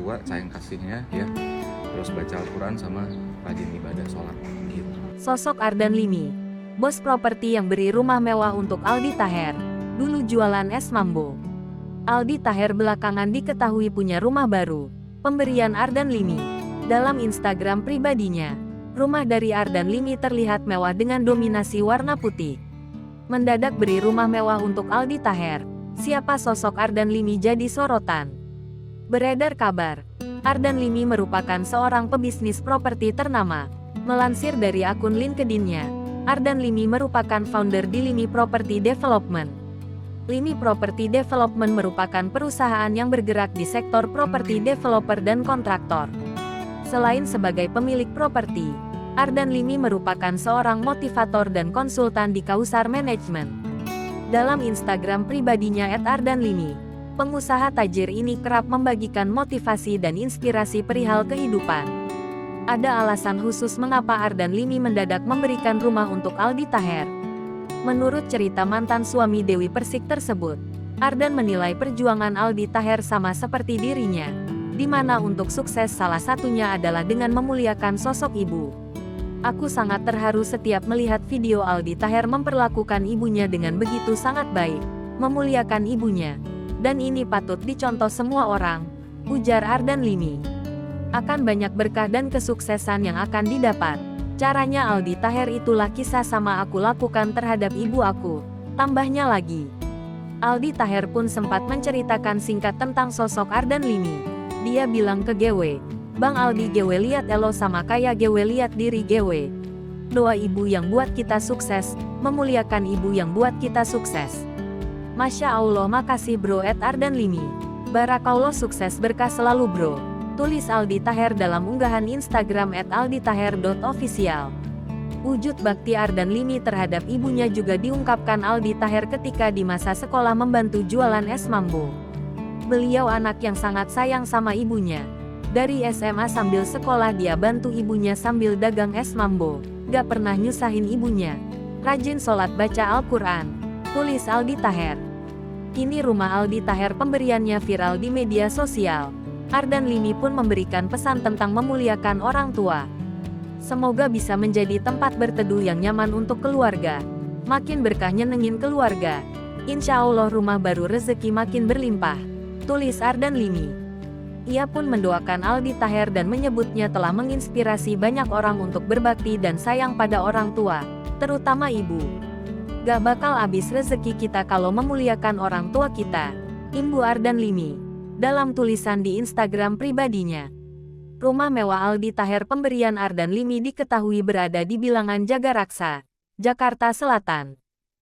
tua, sayang kasihnya ya. Terus baca Al-Quran sama rajin ibadah sholat gitu. Sosok Ardan Limi, bos properti yang beri rumah mewah untuk Aldi Taher, dulu jualan es mambo. Aldi Taher belakangan diketahui punya rumah baru, pemberian Ardan Limi. Dalam Instagram pribadinya, rumah dari Ardan Limi terlihat mewah dengan dominasi warna putih. Mendadak beri rumah mewah untuk Aldi Taher, siapa sosok Ardan Limi jadi sorotan. Beredar kabar, Ardan Limi merupakan seorang pebisnis properti ternama. Melansir dari akun LinkedIn-nya, Ardan Limi merupakan founder di Limi Property Development. Limi Property Development merupakan perusahaan yang bergerak di sektor properti developer dan kontraktor. Selain sebagai pemilik properti, Ardan Limi merupakan seorang motivator dan konsultan di Kausar Management. Dalam Instagram pribadinya @ardanlimi, pengusaha tajir ini kerap membagikan motivasi dan inspirasi perihal kehidupan. Ada alasan khusus mengapa Ardan Limi mendadak memberikan rumah untuk Aldi Taher. Menurut cerita mantan suami Dewi Persik tersebut, Ardan menilai perjuangan Aldi Taher sama seperti dirinya, di mana untuk sukses salah satunya adalah dengan memuliakan sosok ibu. Aku sangat terharu setiap melihat video Aldi Taher memperlakukan ibunya dengan begitu sangat baik, memuliakan ibunya. Dan ini patut dicontoh semua orang, ujar Ardan Limi. Akan banyak berkah dan kesuksesan yang akan didapat. Caranya Aldi Taher itulah kisah sama aku lakukan terhadap ibu aku, tambahnya lagi. Aldi Taher pun sempat menceritakan singkat tentang sosok Ardan Limi. Dia bilang ke GW, "Bang Aldi, GW lihat elo sama kayak GW lihat diri GW. Doa ibu yang buat kita sukses, memuliakan ibu yang buat kita sukses." Masya Allah, makasih bro @ardan limi. Barakallah, sukses berkah selalu bro. Tulis Aldi Taher dalam unggahan Instagram @alditaher.official. Wujud bakti Ardan Limi terhadap ibunya juga diungkapkan Aldi Taher ketika di masa sekolah membantu jualan es mambo. Beliau anak yang sangat sayang sama ibunya. Dari SMA sambil sekolah dia bantu ibunya sambil dagang es mambo. Gak pernah nyusahin ibunya. Rajin sholat baca Al-Quran. Tulis Aldi Taher. Kini rumah Aldi Taher pemberiannya viral di media sosial. Ardan Limi pun memberikan pesan tentang memuliakan orang tua. Semoga bisa menjadi tempat berteduh yang nyaman untuk keluarga. Makin berkah nyenengin keluarga. Insya Allah rumah baru rezeki makin berlimpah. Tulis Ardan Limi. Ia pun mendoakan Aldi Taher dan menyebutnya telah menginspirasi banyak orang untuk berbakti dan sayang pada orang tua, terutama ibu. Gak bakal habis rezeki kita kalau memuliakan orang tua kita. Imbu Ardan Limi. Dalam tulisan di Instagram pribadinya. Rumah mewah Aldi Taher pemberian Ardan Limi diketahui berada di bilangan Jagaraksa, Jakarta Selatan.